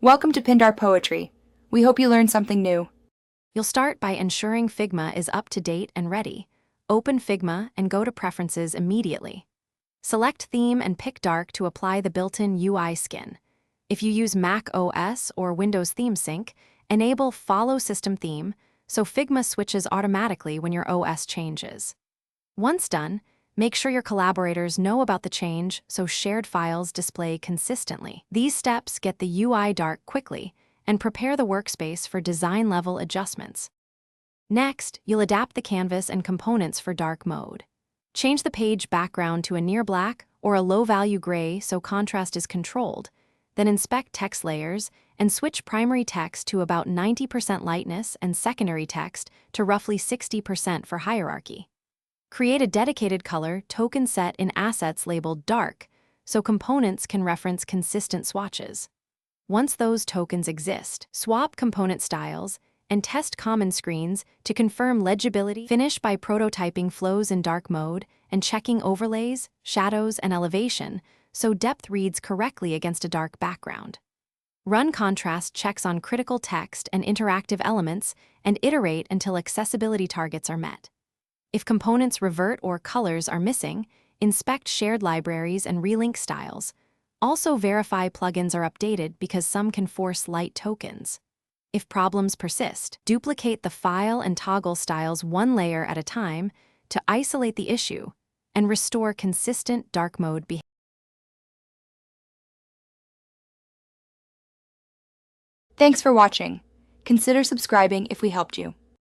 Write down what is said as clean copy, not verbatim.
Welcome to Pindar Poetry. We hope you learned something new. You'll start by ensuring Figma is up to date and ready. Open Figma and go to Preferences immediately. Select Theme and pick Dark to apply the built-in UI skin. If you use Mac OS or Windows Theme Sync, enable Follow System Theme so Figma switches automatically when your OS changes. Once done, make sure your collaborators know about the change so shared files display consistently. These steps get the UI dark quickly and prepare the workspace for design-level adjustments. Next, you'll adapt the canvas and components for dark mode. Change the page background to a near black or a low-value gray so contrast is controlled. Then inspect text layers and switch primary text to about 90% lightness and secondary text to roughly 60% for hierarchy. Create a dedicated color token set in assets labeled dark so components can reference consistent swatches. Once those tokens exist, swap component styles and test common screens to confirm legibility. Finish by prototyping flows in dark mode and checking overlays, shadows, and elevation so depth reads correctly against a dark background. Run contrast checks on critical text and interactive elements and iterate until accessibility targets are met. If components revert or colors are missing, inspect shared libraries and relink styles. Also verify plugins are updated because some can force light tokens. If problems persist, duplicate the file and toggle styles one layer at a time to isolate the issue and restore consistent dark mode behavior. Thanks for watching. Consider subscribing if we helped you.